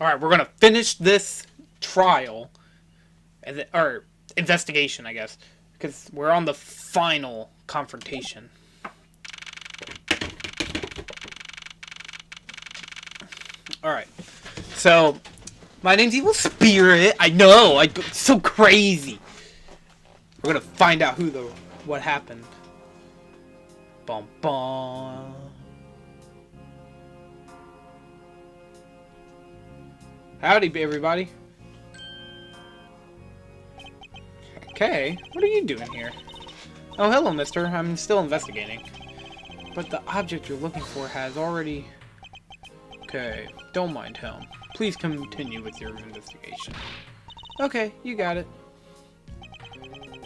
Alright, we're gonna finish this trial. Or investigation, I guess. Because we're on the final confrontation. Alright. So, my name's Evil Spirit. I know, it's so crazy. We're gonna find out what happened. Bum bum. Howdy, everybody. Okay, what are you doing here? Oh, hello, mister. I'm still investigating. But the object you're looking for has already... Okay, don't mind him. Please continue with your investigation. Okay, you got it.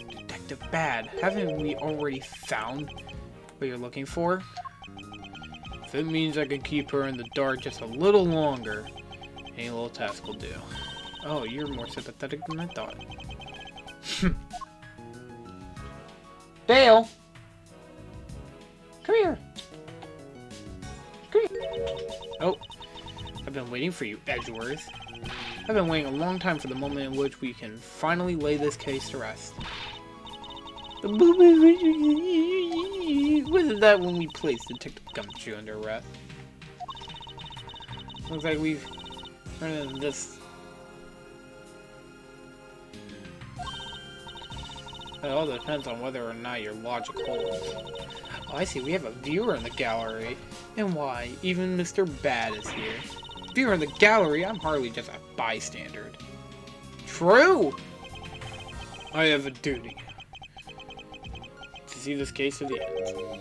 Detective Bad, haven't we already found what you're looking for? If it means I can keep her in the dark just a little longer, any little task will do. Oh, you're more sympathetic than I thought. Dale! Come here! Come here! Oh, I've been waiting for you, Edgeworth. I've been waiting a long time for the moment in which we can finally lay this case to rest. Wasn't that when we placed Detective Gumshoe under arrest? Looks like we've run into this. It all depends on whether or not your logic holds. Oh, I see. We have a viewer in the gallery. And why? Even Mr. Bad is here. Viewer in the gallery? I'm hardly just a bystander. True! I have a duty. To see this case to the end.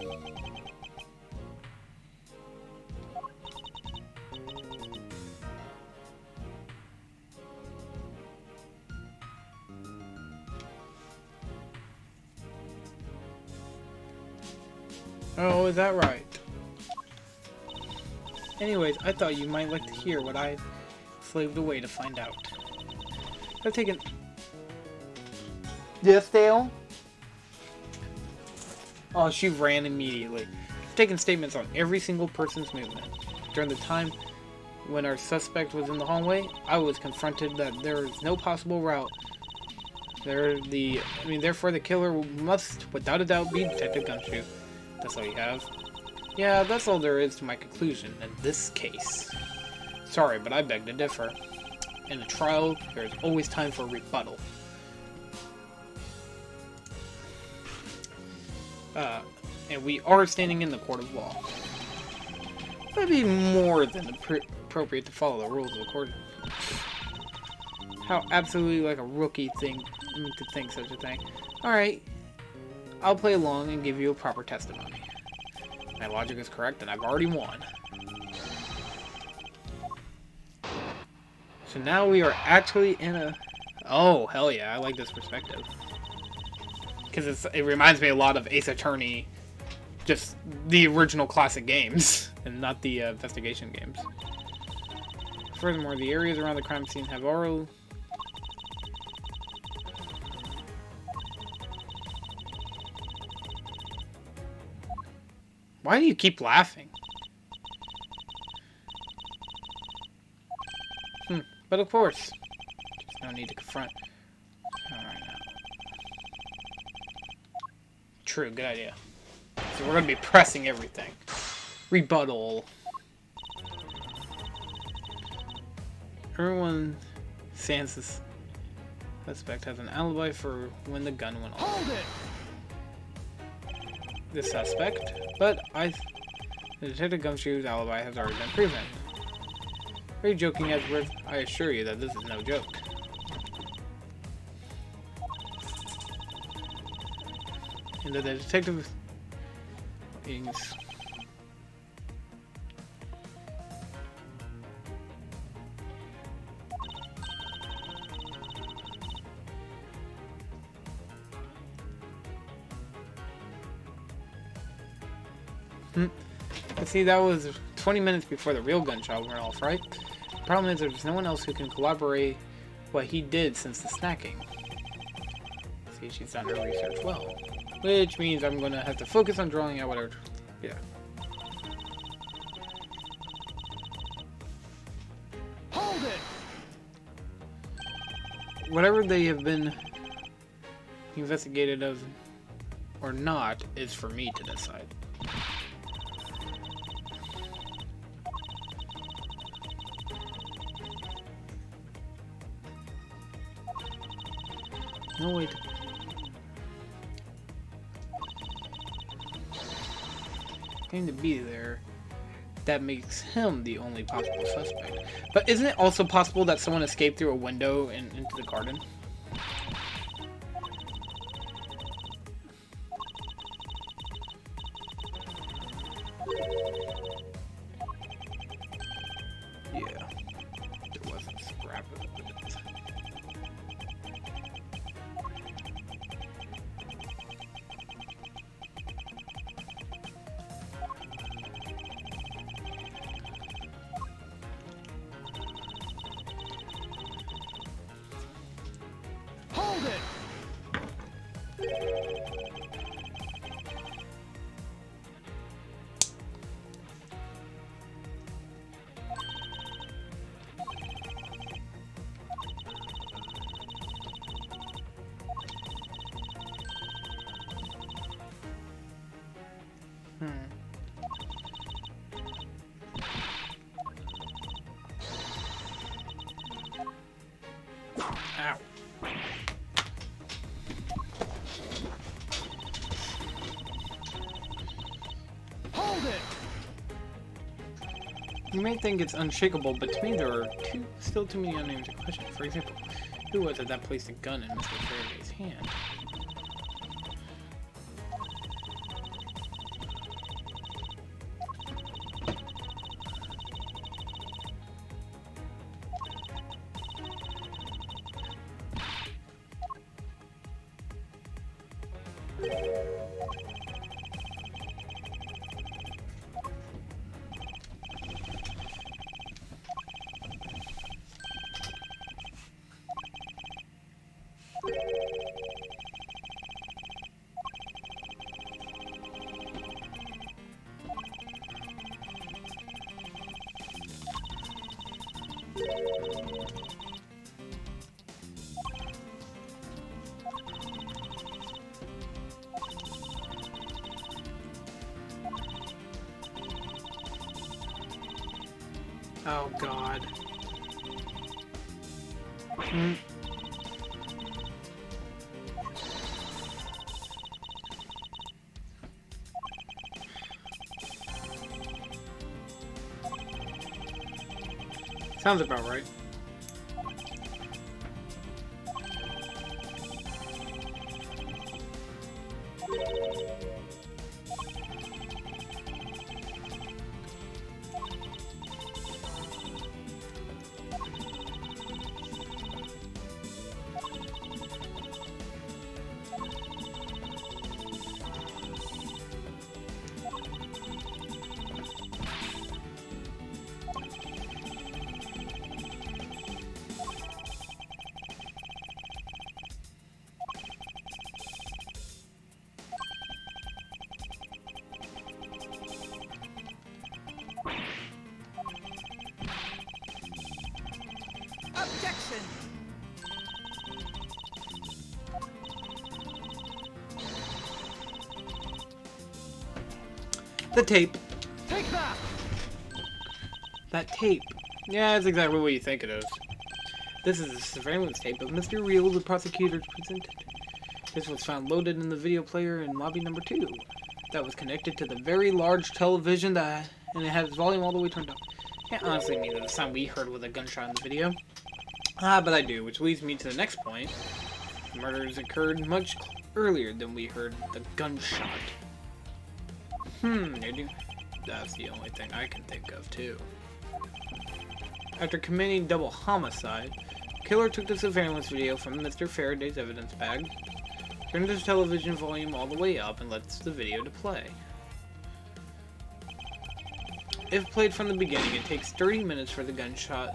Oh, is that right? Anyways, I thought you might like to hear what I've slaved away to find out. I've taken... Yes, Dale? Oh, she ran immediately. I've taken statements on every single person's movement. During the time when our suspect was in the hallway, I was confronted that there is no possible route. Therefore the killer must, without a doubt, be Detective Gumshoe. That's all you have? Yeah, that's all there is to my conclusion in this case. Sorry, but I beg to differ. In a trial, there is always time for a rebuttal. And we are standing in the court of law. That'd be more than appropriate to follow the rules of the court. How absolutely like a rookie thing to think such a thing. Alright. I'll play along and give you a proper testimony. My logic is correct, and I've already won. So now we are actually in a... Oh, hell yeah, I like this perspective. Because it reminds me a lot of Ace Attorney, just the original classic games, and not the investigation games. Furthermore, the areas around the crime scene have already... Why do you keep laughing? But of course. Just no need to confront. Alright now. True, good idea. So we're gonna be pressing everything. Rebuttal. Everyone sans this suspect has an alibi for when the gun went off. Hold it! The suspect, but the Detective Gumshoe's alibi has already been proven. Are you joking, Edgeworth? I assure you that this is no joke. And that the detective is... See, that was 20 minutes before the real gunshot went off, right? The problem is there's no one else who can corroborate what he did since the snacking. See, she's done her research well. Which means I'm gonna have to focus on drawing out whatever... Yeah. Hold it! whatever they have been investigated of or not is for me to decide. No way to... Claim to be there. That makes him the only possible suspect. But isn't it also possible that someone escaped through a window and into the garden? Yeah. There wasn't scrap of evidence. Hold it! Ow. Hold it! You may think it's unshakable, but to me there are still too many unanswered questions. For example, who was it that placed a gun in Mr. Faraday's hand? Oh God. Sounds about right. Objection! The tape. Take that! That tape. Yeah, that's exactly what you think it is. This is a surveillance tape of Mr. Real, the prosecutor presented. This was found loaded in the video player in lobby number 2. That was connected to the very large television and it had its volume all the way turned up. Can't honestly mean that the sound we heard was a gunshot in the video. But I do, which leads me to the next point. The murders occurred much earlier than we heard the gunshot. That's the only thing I can think of, too. After committing double homicide, the killer took the surveillance video from Mr. Faraday's evidence bag, turned his television volume all the way up, and lets the video to play. If played from the beginning, it takes 30 minutes for the gunshot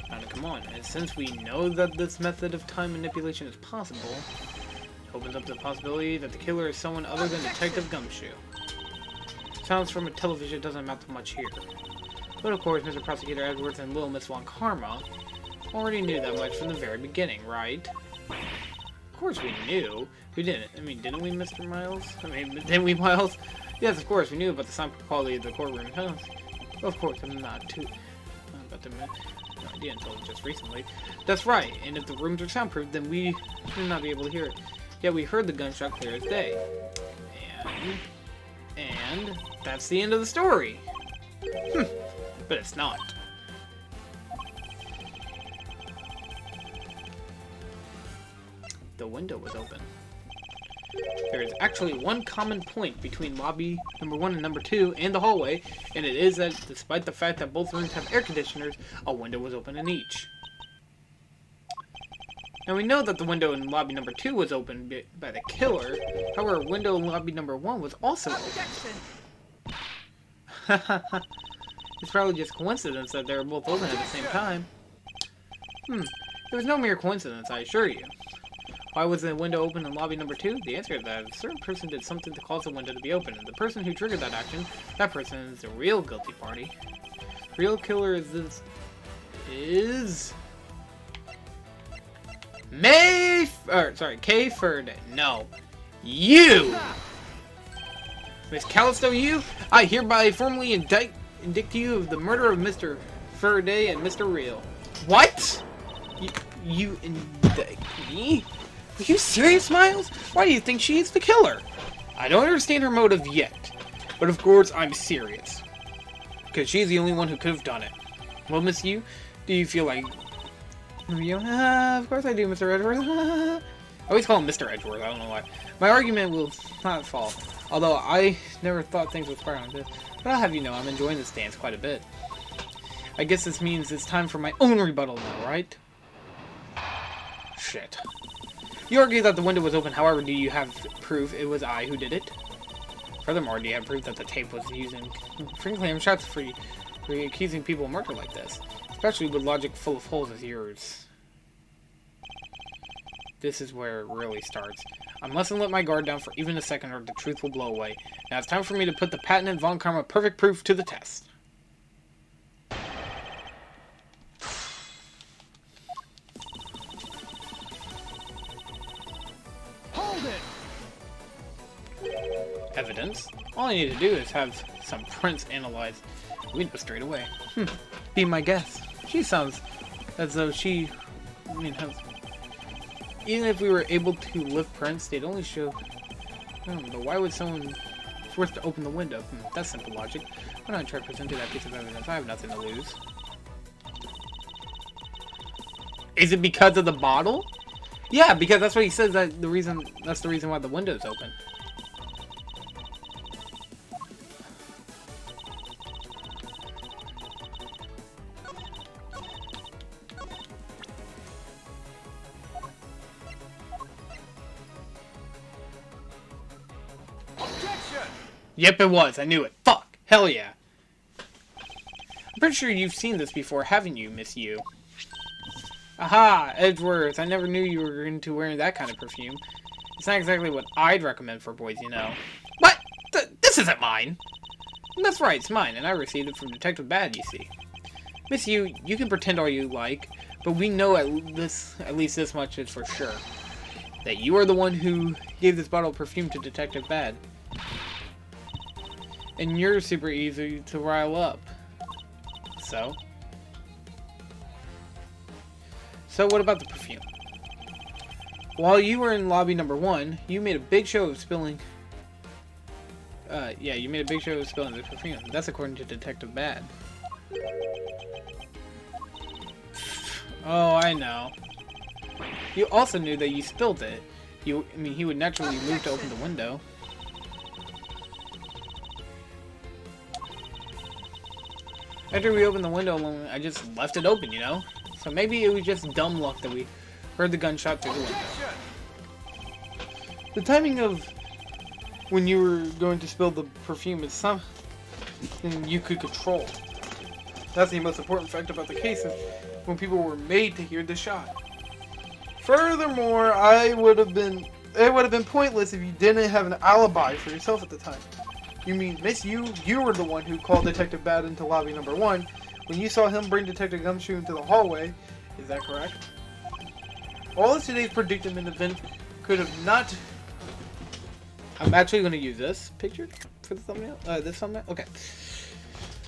sound to come on, and since we know that this method of time manipulation is possible, it opens up the possibility that the killer is someone other than Detective Gumshoe. Sounds from a television doesn't amount to much here. But of course, Mr. Prosecutor Edgeworth and Little Miss Von Karma Already knew that much from the very beginning, right? Of course we knew. We didn't. I mean, didn't we, Mr. Miles? I mean, didn't we, Miles? Yes, of course, we knew about the sound quality of the courtroom. Huh? Of course, I'm not too... about the no idea until just recently. That's right, and if the rooms are soundproof, then we would not be able to hear it. Yet we heard the gunshot clear as day. And that's the end of the story. But it's not. The window was open. There is actually one common point between lobby number 1 and number 2 and the hallway, and it is that despite the fact that both rooms have air conditioners, a window was open in each. And we know that the window in lobby number 2 was opened by the killer. However, a window in lobby number 1 was also open. It's probably just coincidence that they were both open at the same time. It was no mere coincidence, I assure you. Why was the window open in lobby number 2? The answer is that a certain person did something to cause the window to be open, and the person who triggered that action, that person is the real guilty party. The real killer is Kay Ferd. No. You! Miss Callisto, you? I hereby formally indict you of the murder of Mr. Faraday and Mr. Real. What? You indict me? Are you serious, Miles? Why do you think she is the killer? I don't understand her motive yet. But of course, I'm serious. Because she's the only one who could have done it. Well, Miss Yu, do you feel like... of course I do, Mr. Edgeworth. I always call him Mr. Edgeworth, I don't know why. My argument will not fall. Although I never thought things would spark on this. But I'll have you know, I'm enjoying this dance quite a bit. I guess this means it's time for my own rebuttal now, right? Shit. You argue that the window was open, however, do you have proof it was I who did it? Furthermore, do you have proof that the tape was used in... Frankly, I'm shocked for accusing people of murder like this. Especially with logic full of holes as yours. This is where it really starts. I mustn't let my guard down for even a second or the truth will blow away. Now it's time for me to put the patented Von Karma perfect proof to the test. Hold it! Evidence? All I need to do is have some prints analyzed. We know straight away. Be my guess. She sounds as though she... Even if we were able to lift prints, they'd only show... but why would someone force to open the window? That's simple logic. Why not try presenting that piece of evidence? I have nothing to lose. Is it because of the bottle? Yeah, because that's what he says. That's the reason why the window's open. Yep, it was. I knew it. Fuck. Hell yeah. I'm pretty sure you've seen this before, haven't you, Miss Yu? Aha, Edgeworth. I never knew you were into wearing that kind of perfume. It's not exactly what I'd recommend for boys, you know. What? This isn't mine. That's right, it's mine, and I received it from Detective Bad, you see. Miss Yu, you can pretend all you like, but we know at least this much is for sure. That you are the one who gave this bottle of perfume to Detective Bad. And you're super easy to rile up. So what about the perfume? While you were in lobby number 1, you made a big show of spilling... you made a big show of spilling the perfume. That's according to Detective Bad. Oh, I know. You also knew that you spilled it. He would naturally move to open the window. After we opened the window, I just left it open, you know? So maybe it was just dumb luck that we heard the gunshot through the window. The timing of when you were going to spill the perfume is something you could control. That's the most important fact about the case, is when people were made to hear the shot. Furthermore, it would have been pointless if you didn't have an alibi for yourself at the time. You mean, Miss Yu, you were the one who called Detective Bad into lobby number 1 when you saw him bring Detective Gumshoe into the hallway, Is that correct? All of today's predicament events could have not... I'm actually going to use this picture for the thumbnail. This thumbnail? Okay.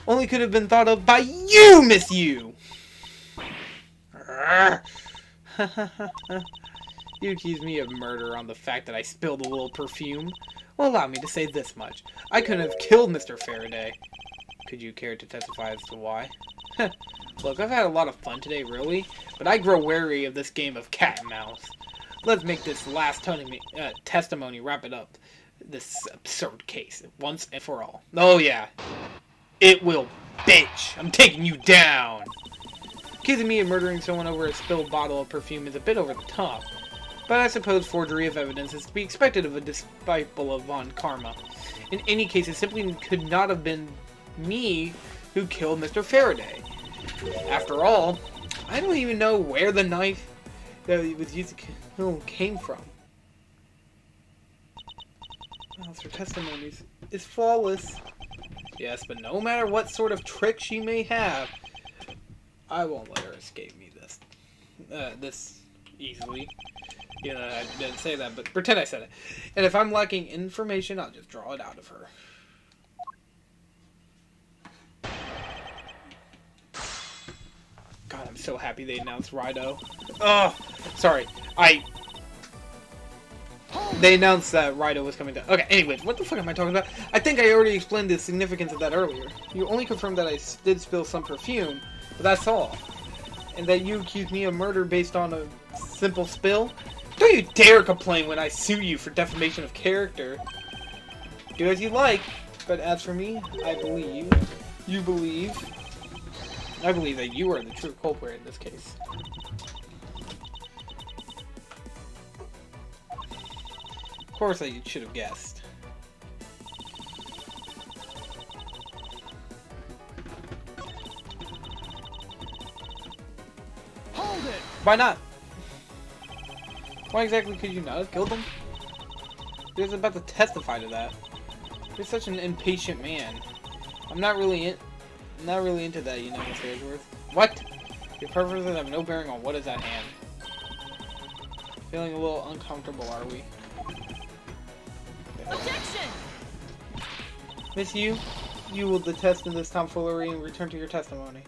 Only could have been thought of by you, Miss You! You accuse me of murder on the fact that I spilled a little perfume. Well, allow me to say this much. I couldn't have killed Mr. Faraday. Could you care to testify as to why? Look, I've had a lot of fun today, really, but I grow wary of this game of cat and mouse. Let's make this last testimony wrap it up. This absurd case, once and for all. Oh, yeah. It will, bitch. I'm taking you down. Accusing me of murdering someone over a spilled bottle of perfume is a bit over the top. But I suppose forgery of evidence is to be expected of a disciple of Von Karma. In any case, it simply could not have been me who killed Mr. Faraday. After all, I don't even know where the knife that he was used to kill came from. Well, her testimony is flawless. Yes, but no matter what sort of trick she may have, I won't let her escape me this easily. You know, I didn't say that, but pretend I said it. And if I'm lacking information, I'll just draw it out of her. God, I'm so happy they announced Rido. Oh, sorry. They announced that Rido was coming down. Okay, anyways, what the fuck am I talking about? I think I already explained the significance of that earlier. You only confirmed that I did spill some perfume, but that's all. And that you accused me of murder based on a simple spill? Don't you dare complain when I sue you for defamation of character. Do as you like, but as for me, I believe that you are the true culprit in this case. Of course I should have guessed. Hold it! Why not? Why exactly could you not have killed him? He was about to testify to that. You're such an impatient man. I'm not really into that, you know, Mr. Edgeworth. What? Your preferences have no bearing on what is at hand. Feeling a little uncomfortable, are we? Objection! Miss you will detest in this tomfoolery and return to your testimony.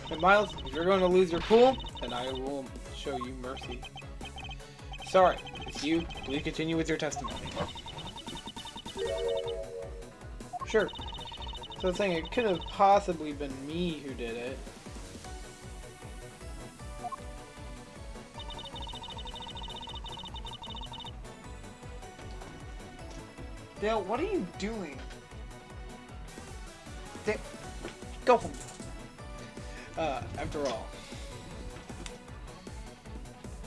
And Miles, if you're going to lose your cool, then I will show you mercy. Sorry, it's you. Please continue with your testimony. Sure. So I'm saying it could have possibly been me who did it. Dale, what are you doing? Dale, go home. After all.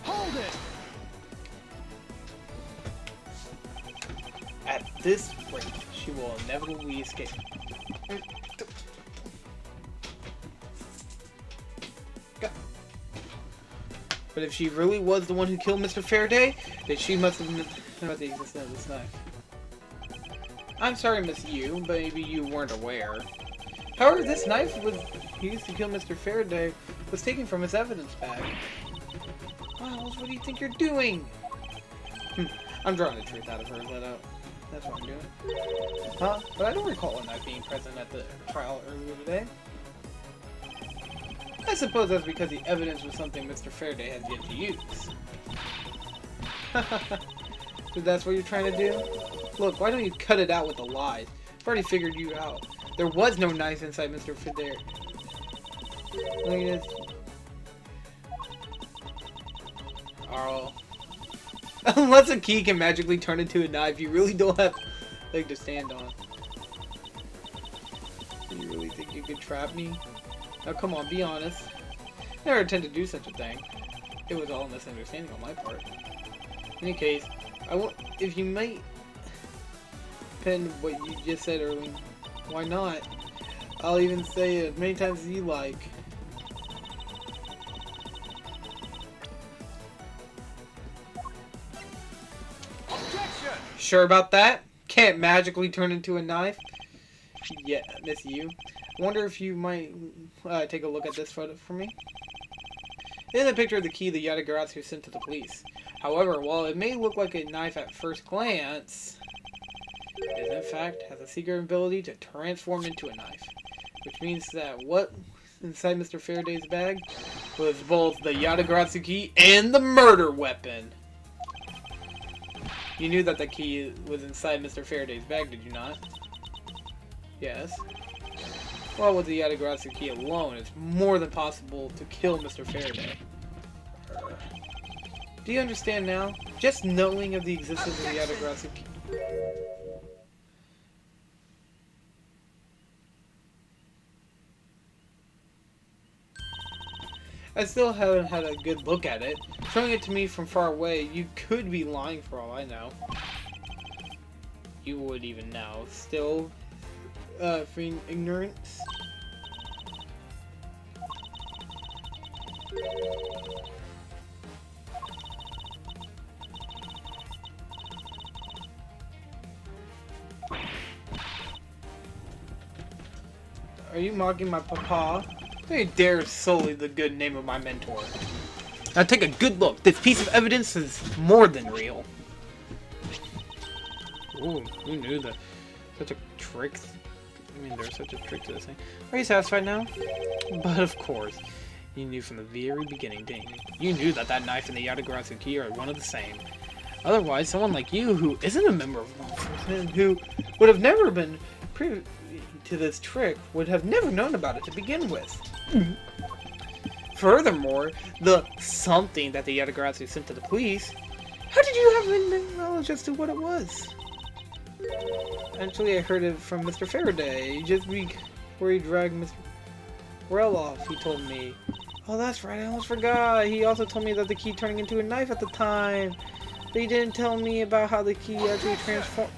Hold it! At this rate, she will inevitably escape. Go. But if she really was the one who killed Mr. Faraday, then she must have known about the existence of this knife. I'm sorry, Miss Yu, but maybe you weren't aware. However, this knife was used to kill Mr. Faraday was taken from his evidence bag. Miles, what do you think you're doing? I'm drawing the truth out of her. That's what I'm doing. Huh? But I don't recall a knife being present at the trial earlier today. I suppose that's because the evidence was something Mr. Faraday has yet to use. So that's what you're trying to do? Look, why don't you cut it out with the lies? I've already figured you out. There was no knife inside Mr. Faraday. Look at this. Oh. Unless a key can magically turn into a knife, you really don't have a leg to stand on. Do you really think you could trap me? Now come on, be honest. I never intend to do such a thing. It was all a misunderstanding on my part. In any case, if you might pen what you just said earlier, why not? I'll even say it as many times as you like. Objection! Sure about that? Can't magically turn into a knife? Yeah, Miss Yu. I wonder if you might take a look at this photo for me. In the picture of the key the Yatagarasu sent to the police. However, while it may look like a knife at first glance, it in fact has a secret ability to transform into a knife. Which means that what inside Mr. Faraday's bag was both the Yatagarasu key and the murder weapon. You knew that the key was inside Mr. Faraday's bag, did you not? Yes. Well, with the Yatagarasu key alone, it's more than possible to kill Mr. Faraday. Do you understand now? Just knowing of the existence of the Yatagarasu key. I still haven't had a good look at it. Showing it to me from far away, you could be lying for all I know. You would even now. Still, feign ignorance? Are you mocking my papa? Don't you dare sully the good name of my mentor. Now take a good look. This piece of evidence is more than real. Ooh, who knew that? Such a trick. I mean, there's such a trick to this thing. Are you satisfied now? But of course. You knew from the very beginning, didn't you? You knew that that knife and the Yatagarasu key are one of the same. Otherwise, someone like you, who isn't a member of law enforcement, who would have never been privy to this trick, would have never known about it to begin with. Furthermore, the something that the Yatagarasu sent to the police, how did you have any knowledge as to what it was? Actually, I heard it from Mr. Faraday, just before he dragged Mr. Well off, he told me. Oh, that's right, I almost forgot. He also told me that the key turning into a knife at the time. But he didn't tell me about how the key actually transformed.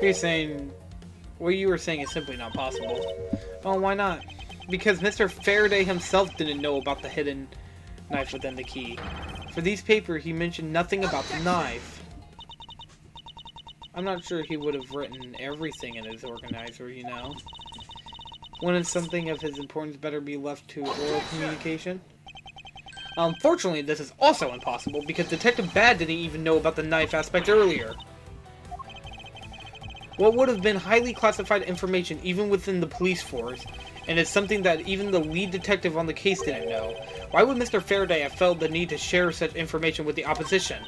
You're saying... What you were saying is simply not possible. Oh, why not? Because Mr. Faraday himself didn't know about the hidden knife within the key. For these papers, he mentioned nothing about the knife. I'm not sure he would have written everything in his organizer, you know. Wouldn't something of his importance better be left to oral communication? Unfortunately, this is also impossible because Detective Bad didn't even know about the knife aspect earlier. What would have been highly classified information even within the police force, and it's something that even the lead detective on the case didn't know. Why would Mr. Faraday have felt the need to share such information with the opposition?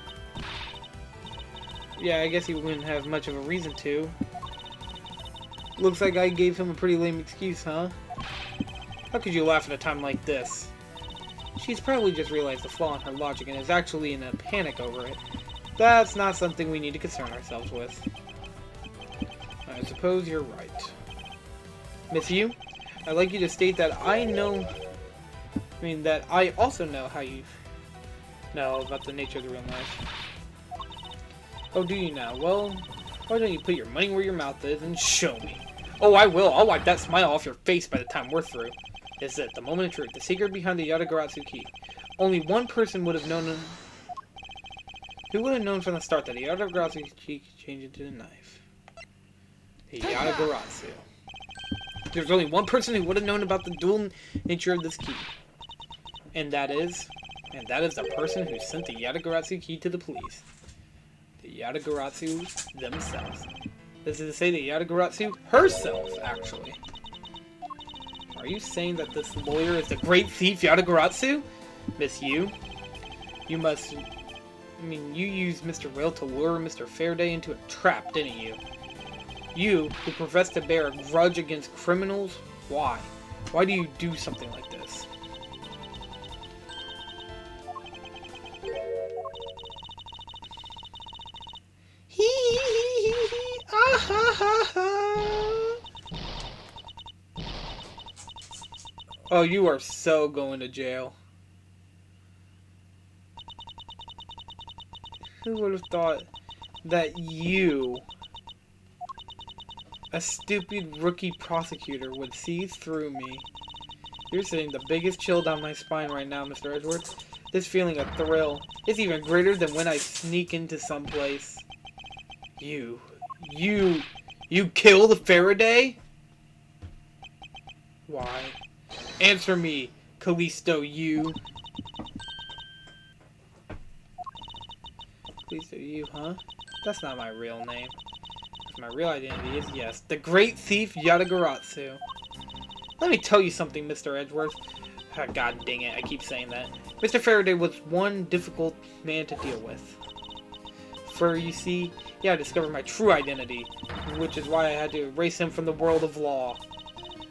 Yeah, I guess he wouldn't have much of a reason to. Looks like I gave him a pretty lame excuse, huh? How could you laugh at a time like this? She's probably just realized the flaw in her logic and is actually in a panic over it. That's not something we need to concern ourselves with. I suppose you're right. Miss Yu, I'd like you to state that that I also know how you know about the nature of the real knife. Oh, do you now? Well, why don't you put your money where your mouth is and show me? Oh, I will. I'll wipe that smile off your face by the time we're through. This is it, the moment of truth, the secret behind the Yatagarasu key. Only one person would have known. Who would have known from the start that the Yatagarasu key could change into a knife? The Yatagarasu. There's only one person who would have known about the dual nature of this key. And that is the person who sent the Yatagarasu key to the police. The Yatagarasu themselves. This is to say the Yatagarasu herself, actually. Are you saying that this lawyer is the great thief Yatagarasu? Miss Yu? You must... you used Mr. Will to lure Mr. Faraday into a trap, didn't you? You, who profess to bear a grudge against criminals? Why? Why do you do something like this? Oh, you are so going to jail. Who would have thought that you, a stupid rookie prosecutor, would see through me? You're sending the biggest chill down my spine right now, Mr. Edgeworth. This feeling of thrill is even greater than when I sneak into some place. You killed Faraday? Why? Answer me, Callisto, you. Callisto, you, huh? That's not my real name. My real identity is, yes, the great thief Yatagarasu. Let me tell you something, Mr. Edgeworth. Oh, God dang it, I keep saying that. Mr. Faraday was one difficult man to deal with. For, you see, he had discovered my true identity, which is why I had to erase him from the world of law.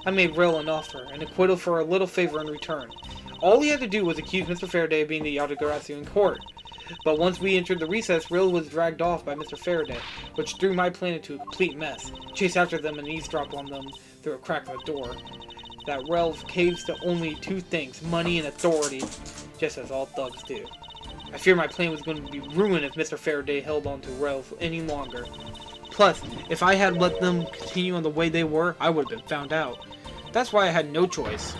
I made Rail an offer, an acquittal for a little favor in return. All he had to do was accuse Mr. Faraday of being the Yatagarasu in court. But once we entered the recess, Rail was dragged off by Mr. Faraday, which threw my plan into a complete mess. Chased after them and eavesdropped on them through a crack of the door. That Rail caves to only two things, money and authority, just as all thugs do. I fear my plan was going to be ruined if Mr. Faraday held on to Rail any longer. Plus, if I had let them continue on the way they were, I would have been found out. That's why I had no choice.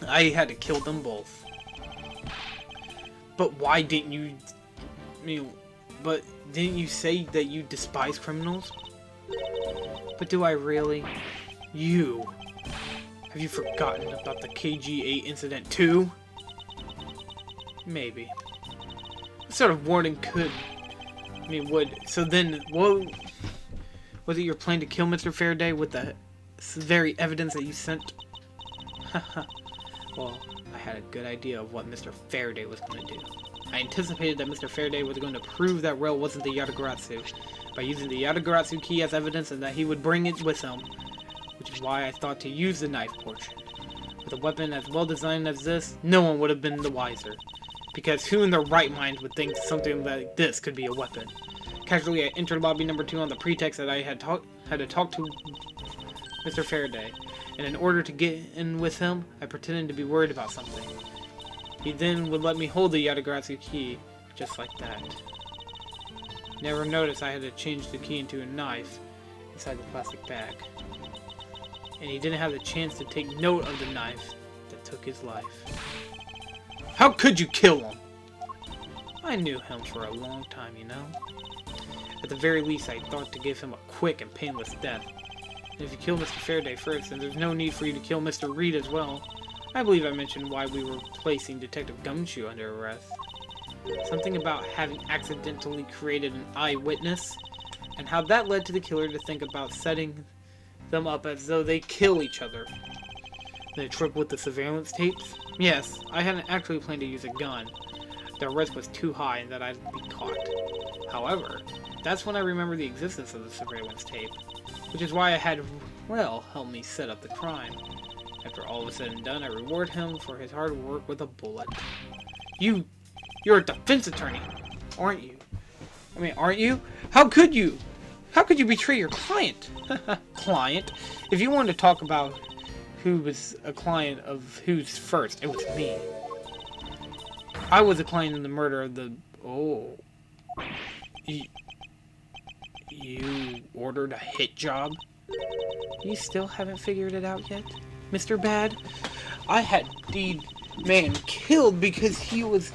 I had to kill them both. But why didn't you... but didn't you say that you despise criminals? But do I really? You... Have you forgotten about the KG-8 incident too? Maybe. What sort of warning would... So then, what... Was it your plan to kill Mr. Faraday with the very evidence that you sent? Haha. Well, I had a good idea of what Mr. Faraday was going to do. I anticipated that Mr. Faraday was going to prove that Rail wasn't the Yatagarasu by using the Yatagarasu key as evidence and that he would bring it with him, which is why I thought to use the knife portion. With a weapon as well designed as this, no one would have been the wiser. Because who in their right mind would think something like this could be a weapon? Casually, I entered lobby number 2 on the pretext that I had to talk to Mr. Faraday, and in order to get in with him, I pretended to be worried about something. He then would let me hold the Yatagarasu key, just like that. Never noticed I had to change the key into a knife inside the plastic bag. And he didn't have the chance to take note of the knife that took his life. How could you kill him? I knew him for a long time, you know? At the very least, I thought to give him a quick and painless death. And if you kill Mr. Faraday first, then there's no need for you to kill Mr. Reed as well. I believe I mentioned why we were placing Detective Gumshoe under arrest. Something about having accidentally created an eyewitness, and how that led to the killer to think about setting them up as though they kill each other. The trick with the surveillance tapes? Yes, I hadn't actually planned to use a gun. The risk was too high and that I'd be caught. However, that's when I remembered the existence of the surveillance tape, which is why I had Rail help me set up the crime. After all was said and done, I reward him for his hard work with a bullet. You're a defense attorney, aren't you? Aren't you? How could you? How could you betray your client? Client? If you wanted to talk about who was a client of who's first, it was me. I was a client in the murder of the... Oh. You ordered a hit job? You still haven't figured it out yet, Mr. Bad? I had D-Man killed because he was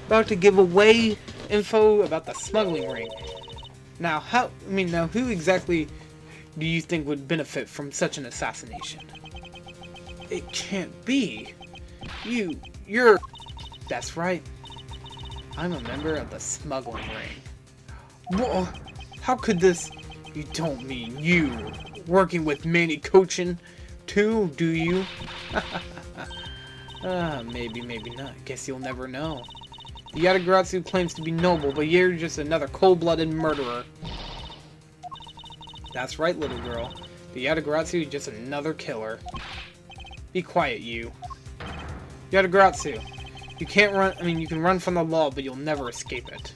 about to give away info about the smuggling ring. Now, who exactly do you think would benefit from such an assassination? It can't be. You're... That's right. I'm a member of the smuggling ring. Whoa, how could this... You don't mean you working with Manny Cochin too, do you? Maybe, maybe not. Guess you'll never know. The Yatagarasu claims to be noble, but you're just another cold-blooded murderer. That's right, little girl. The Yatagarasu is just another killer. Be quiet, you. Yatagarasu, you can't run, you can run from the law, but you'll never escape it.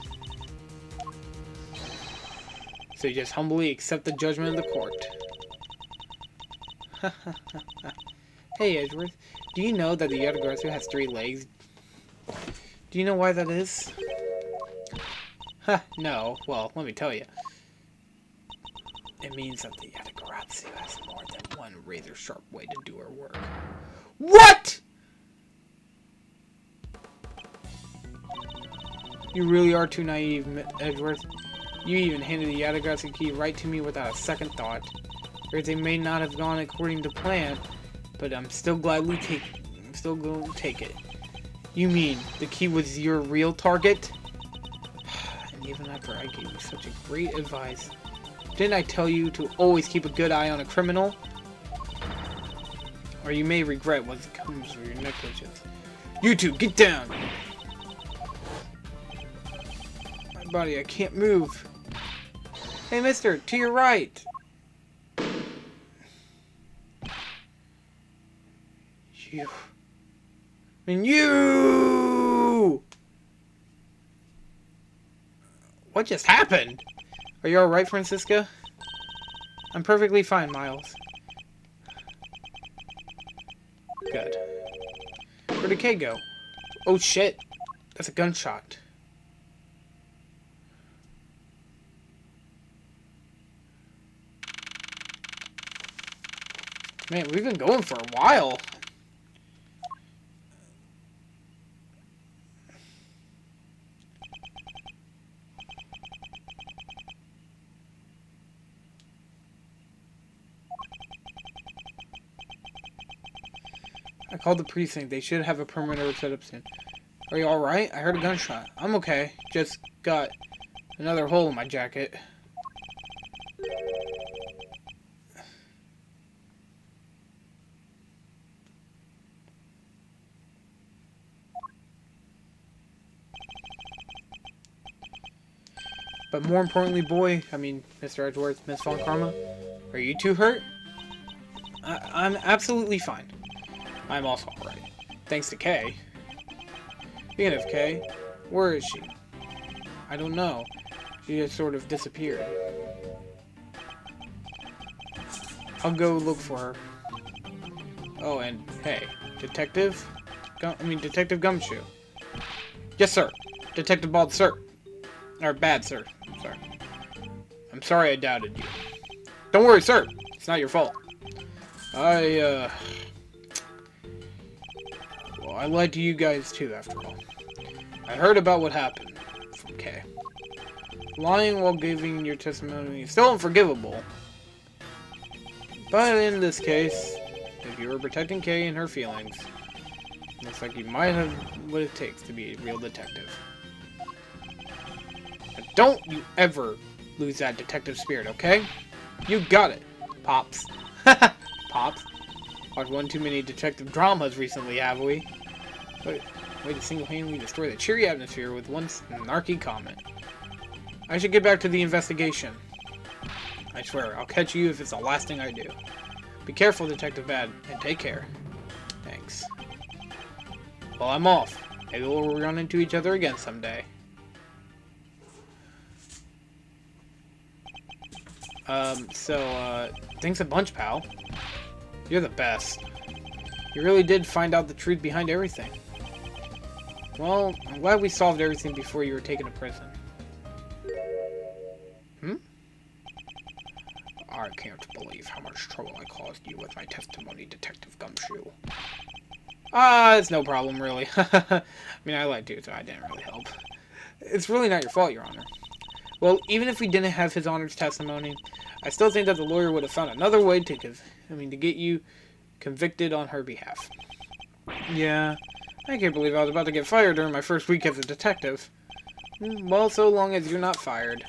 So you just humbly accept the judgment of the court. Hey, Edgeworth, do you know that the Yatagarasu has 3 legs? Do you know why that is? No. Well, let me tell you. It means that the Yatagarasu has more than one razor-sharp way to do her work. What?! You really are too naive, Edgeworth. You even handed the Yatagarasu key right to me without a second thought. Everything may not have gone according to plan, but I'm still gladly I'm still going to take it. You mean the key was your real target? And even after I gave you such a great advice, didn't I tell you to always keep a good eye on a criminal? Or you may regret what comes of your negligence. You two, get down! My body, I can't move. Hey, mister, to your right! You... And you! What just happened? Are you alright, Francisca? I'm perfectly fine, Miles. Good. Where'd the K go? Oh shit! That's a gunshot. Man, we've been going for a while. I called the precinct. They should have a perimeter set up soon. Are you alright? I heard a gunshot. I'm okay. Just got another hole in my jacket. But more importantly, Mr. Edgeworth, Miss Von Karma, are you two hurt? I'm absolutely fine. I'm also alright. Thanks to Kay. Speaking of Kay, where is she? I don't know. She just sort of disappeared. I'll go look for her. Oh, and hey, Detective Gumshoe. Yes, sir. Detective Bald, sir. Or Bad, sir. Sorry. I'm sorry I doubted you. Don't worry, sir. It's not your fault. Well, I lied to you guys too, after all. I heard about what happened from Kay. Lying while giving your testimony is still unforgivable. But in this case, if you were protecting Kay and her feelings, looks like you might have what it takes to be a real detective. But don't you ever lose that detective spirit, okay? You got it, Pops. Pops? Watched one too many detective dramas recently, have we? Way to single-handedly destroy the cheery atmosphere with one snarky comment. I should get back to the investigation. I swear, I'll catch you if it's the last thing I do. Be careful, Detective Bad, and take care. Thanks. Well, I'm off. Maybe we'll run into each other again someday. Thanks a bunch, pal. You're the best. You really did find out the truth behind everything. Well, I'm glad we solved everything before you were taken to prison. I can't believe how much trouble I caused you with my testimony, Detective Gumshoe. It's no problem, really. I mean, I lied too, so I didn't really help. It's really not your fault, Your Honor. Well, even if we didn't have His Honor's testimony, I still think that the lawyer would have found another way to get you convicted on her behalf. Yeah, I can't believe I was about to get fired during my first week as a detective. Well, so long as you're not fired.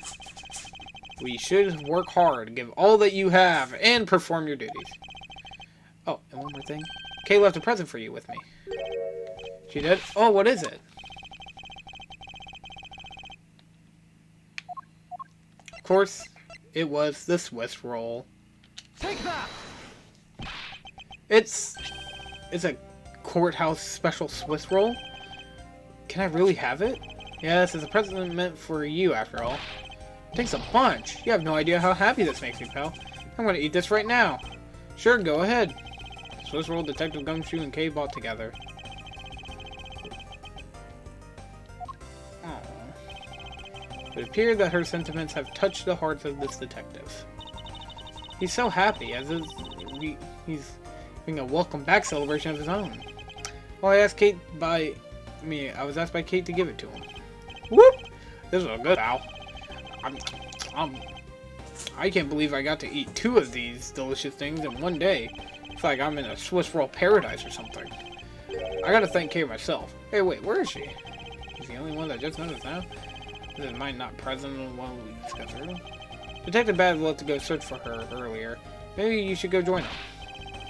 We should work hard, give all that you have, and perform your duties. Oh, and one more thing. Kay left a present for you with me. She did? Oh, what is it? Of course, it was the Swiss roll. Take that! It's a courthouse special Swiss roll? Can I really have it? Yes, it's a present meant for you, after all. Thanks a bunch. You have no idea how happy this makes me, pal. I'm gonna eat this right now. Sure, go ahead. Swiss roll, Detective Gumshoe, and Kay bought together. Aww. It appeared that her sentiments have touched the hearts of this detective. He's so happy, as is he's having a welcome back celebration of his own. Well, I was asked by Kate to give it to him. Whoop! This is a good owl. I can't believe I got to eat 2 of these delicious things in one day. It's like I'm in a Swiss roll paradise or something. I gotta take care of myself. Hey, wait, where is she? She's the only one that just noticed now. This is mine not present in one we discussed earlier. Detective Bad left to go search for her earlier. Maybe you should go join him.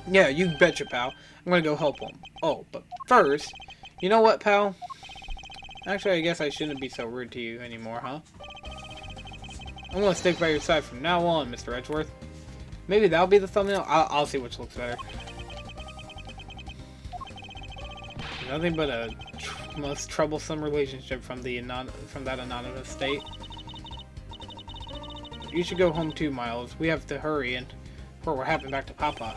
Yeah, you betcha, pal. I'm gonna go help him. Oh, but first, you know what, pal? Actually, I guess I shouldn't be so rude to you anymore, huh? I'm gonna stick by your side from now on, Mr. Edgeworth. Maybe that'll be the thumbnail? I'll see which looks better. Nothing but a most troublesome relationship from that anonymous state. You should go home too, Miles. We have to hurry and report what happened back to Papa.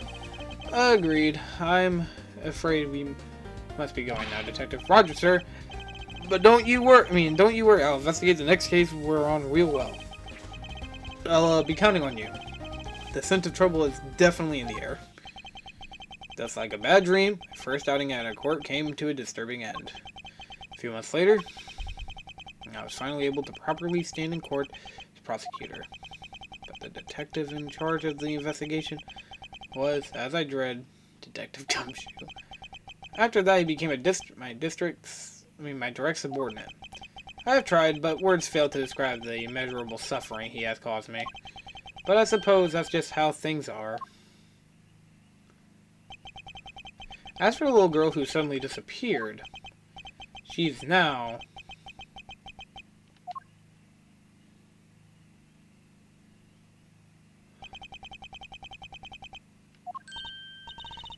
Agreed. I'm afraid we must be going now, Detective. Roger, sir. But don't you worry. I'll investigate the next case we're on real well. I'll be counting on you. The scent of trouble is definitely in the air. Just like a bad dream, my first outing at a court came to a disturbing end. A few months later, I was finally able to properly stand in court as prosecutor. But the detective in charge of the investigation was, as I dread, Detective Gumshoe. After that, he became my direct subordinate. I have tried, but words fail to describe the immeasurable suffering he has caused me. But I suppose that's just how things are. As for the little girl who suddenly disappeared, she's now...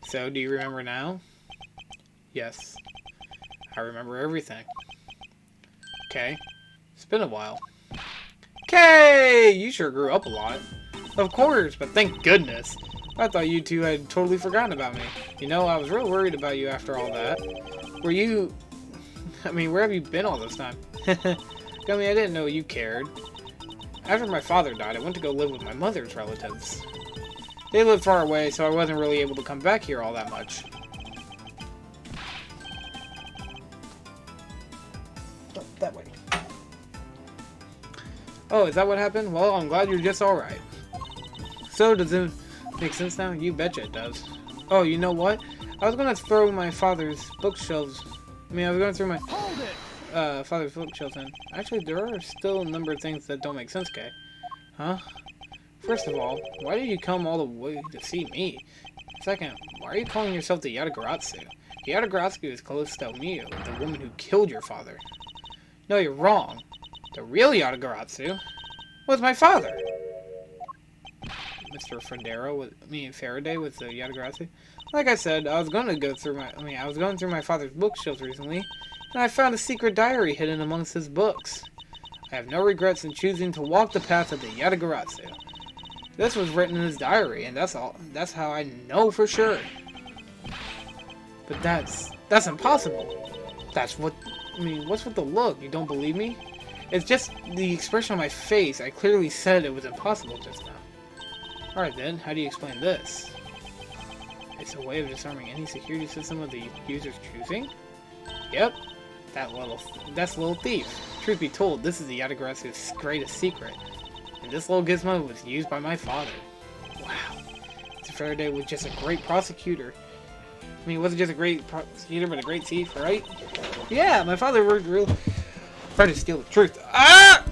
So, do you remember now? Yes. I remember everything. Okay. It's been a while. Okay! You sure grew up a lot. Of course, but thank goodness. I thought you two had totally forgotten about me. You know, I was real worried about you after all that. Were you... where have you been all this time? Gummy, I didn't know you cared. After my father died, I went to go live with my mother's relatives. They lived far away, so I wasn't really able to come back here all that much. Oh, that way. Oh, is that what happened? Well, I'm glad you're just alright. So, does it make sense now? You betcha it does. Oh, you know what? I was gonna throw my father's bookshelves... I was going through my... Hold it! Father's bookshelves in. Actually, there are still a number of things that don't make sense, Kay. Huh? First of all, why did you come all the way to see me? Second, why are you calling yourself the Yatagarasu? Yatagarasu is close to Miyu, the woman who killed your father. No, you're wrong. The real Yatagarasu was my father. Mr. Faraday was the Yatagarasu. Like I said, I was going through my father's bookshelves recently, and I found a secret diary hidden amongst his books. I have no regrets in choosing to walk the path of the Yatagarasu. This was written in his diary, and that's all. That's how I know for sure. But that's impossible. That's what... what's with the look? You don't believe me? It's just the expression on my face. I clearly said it was impossible just now. Alright then, how do you explain this? It's a way of disarming any security system of the user's choosing? Yep. That's little thief. Truth be told, this is the Yatagarasu's greatest secret. And this little gizmo was used by my father. Wow. Mr. Faraday was just a great prosecutor. He wasn't just a great prosecutor, but a great thief, right? Yeah, my father worked real hard to steal the truth. Ah!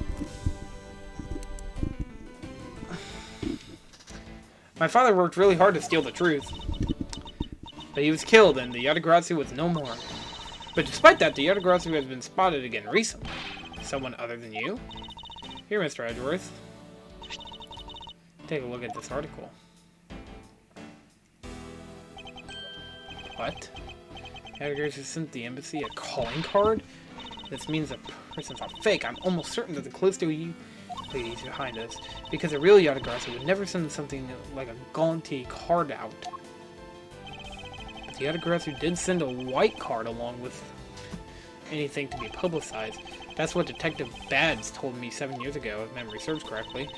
My father worked really hard to steal the truth. But he was killed, and the Yatagarasu was no more. But despite that, the Yatagarasu has been spotted again recently. Someone other than you? Here, Mr. Edgeworth. Take a look at this article. What? Yatagarasu sent the embassy a calling card? This means the person's not fake. I'm almost certain that the clues to you ladies behind us, because a real Yatagarasu would never send something like a Gaunty card out. But the Yatagarasu did send a white card along with anything to be publicized. That's what Detective Bads told me 7 years ago, if memory serves correctly.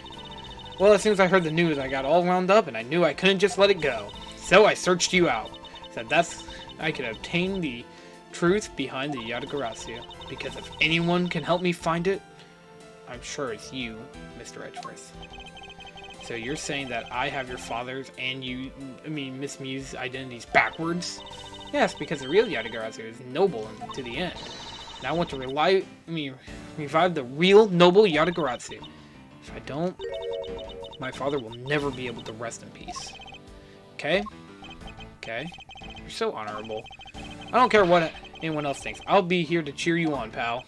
Well, as soon as I heard the news, I got all wound up, and I knew I couldn't just let it go. So I searched you out. Said I could obtain the truth behind the Yatagarasu, because if anyone can help me find it, I'm sure it's you, Mr. Edgeworth. So you're saying that I have your father's and Miss Mew's identities backwards? Yes, because the real Yatagarasu is noble to the end. And I want to revive the real noble Yatagarasu. If I don't, my father will never be able to rest in peace. Okay? Okay. You're so honorable. I don't care what anyone else thinks. I'll be here to cheer you on, pal.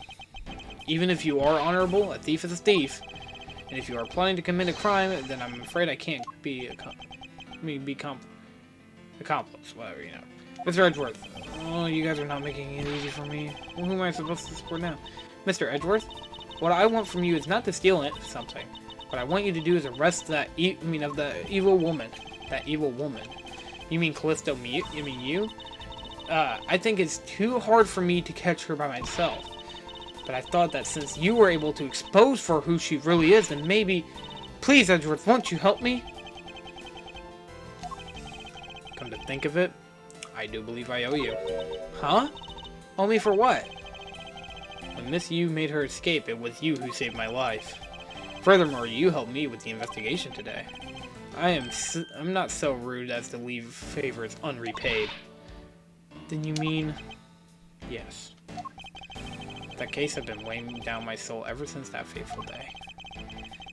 Even if you are honorable, a thief is a thief. And if you are planning to commit a crime, then I'm afraid I can't be accomplice, whatever, you know. Mr. Edgeworth. Oh, you guys are not making it easy for me. Well, who am I supposed to support now? Mr. Edgeworth? What I want from you is not to steal something. What I want you to do is arrest the evil woman. That evil woman. You mean Callisto me? You mean you? I think it's too hard for me to catch her by myself. But I thought that since you were able to expose for who she really is, then maybe... Please, Edgeworth, won't you help me? Come to think of it, I do believe I owe you. Huh? Owe me for what? When Miss Yu made her escape, it was you who saved my life. Furthermore, you helped me with the investigation today. I'm not so rude as to leave favors unrepaid. Then you mean... Yes. That case had been weighing down my soul ever since that fateful day.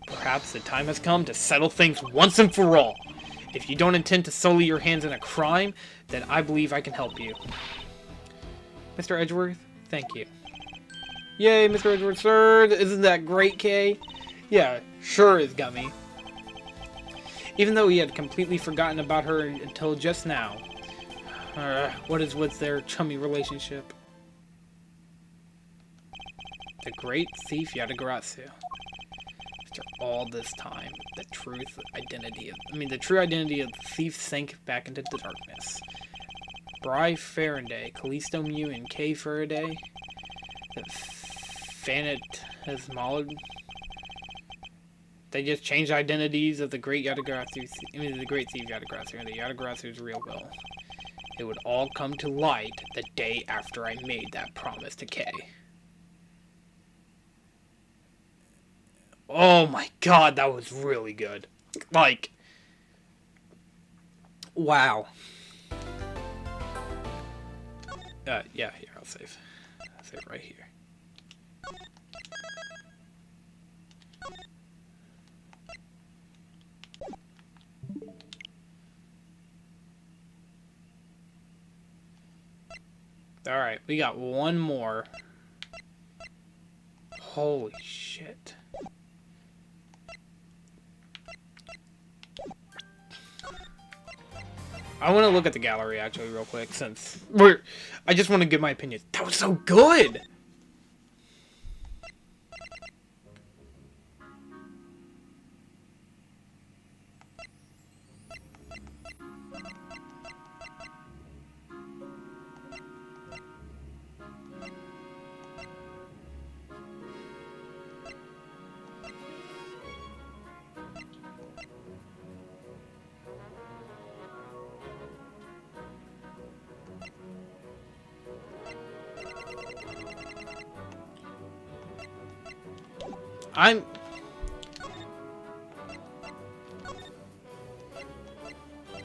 Perhaps the time has come to settle things once and for all. If you don't intend to sully your hands in a crime, then I believe I can help you. Mr. Edgeworth, thank you. Yay, Mr. Edgeworth, sir! Isn't that great, Kay? Yeah, sure is Gummy. Even though he had completely forgotten about her until just now. What is with their chummy relationship? The great thief Yatagarasu. After all this time, the true identity of the thief sank back into the darkness. Bry Faraday, Callisto Mew, and Kay Faraday, the Phantasmology. They just changed identities of the great Yatagarasu, the great thief Yatagarasu, and the Yatagarasu's real will. It would all come to light the day after I made that promise to Kay. Oh my god, that was really good. Like, wow. Yeah, here, I'll save. I'll save right here. Alright, we got one more. Holy shit. I want to look at the gallery actually real quick since I just want to give my opinion. That was so good!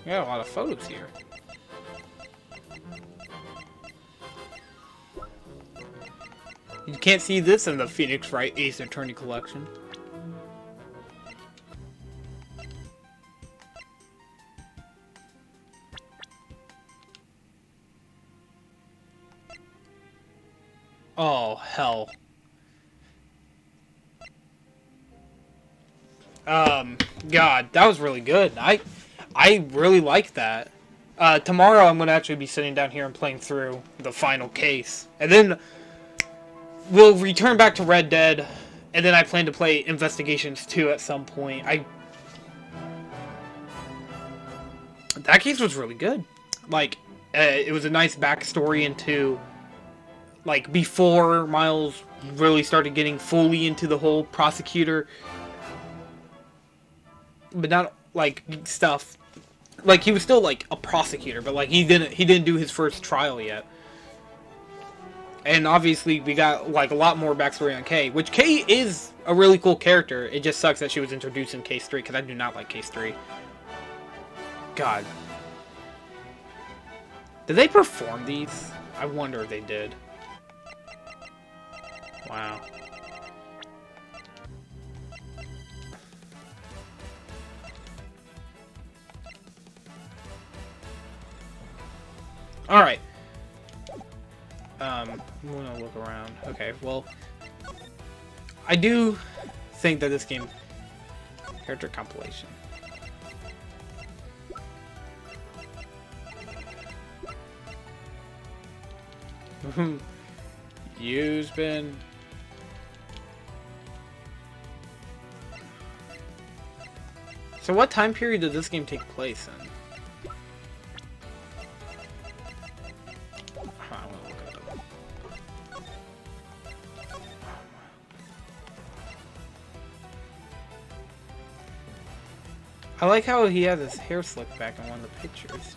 We got a lot of photos here. You can't see this in the Phoenix Wright Ace Attorney collection. Oh, hell. God, that was really good. I really like that. Tomorrow I'm going to actually be sitting down here and playing through the final case. And then we'll return back to Red Dead. And then I plan to play Investigations 2 at some point. That case was really good. Like, it was a nice backstory into, like, before Miles really started getting fully into the whole prosecutor. But not, like, stuff. Like, he was still, like, a prosecutor, but, like, he didn't do his first trial yet. And obviously, we got, like, a lot more backstory on Kay, which Kay is a really cool character. It just sucks that she was introduced in Case 3, because I do not like Case 3. God. Did they perform these? I wonder if they did. Wow. Alright. I'm gonna look around. Okay, well, I do think that this game... Character compilation. You've been... So what time period did this game take place in? I wanna look it up. I like how he has his hair slicked back in one of the pictures.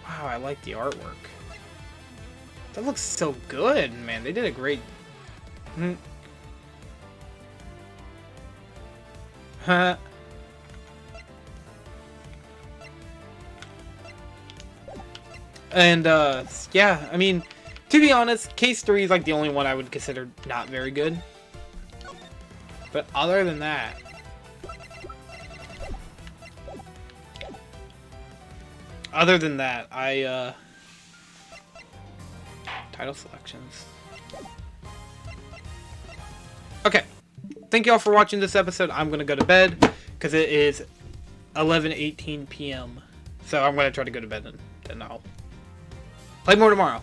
Wow, I like the artwork. That looks so good, man. They did a great... Huh. And, yeah, I mean, to be honest, Case 3 is like the only one I would consider not very good. But other than that... Title selections. Okay. Thank you all for watching this episode. I'm going to go to bed because it is 11:18 p.m. So I'm going to try to go to bed and then I'll play more tomorrow.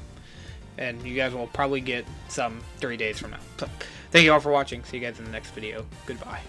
And you guys will probably get some 3 days from now. So, thank you all for watching. See you guys in the next video. Goodbye.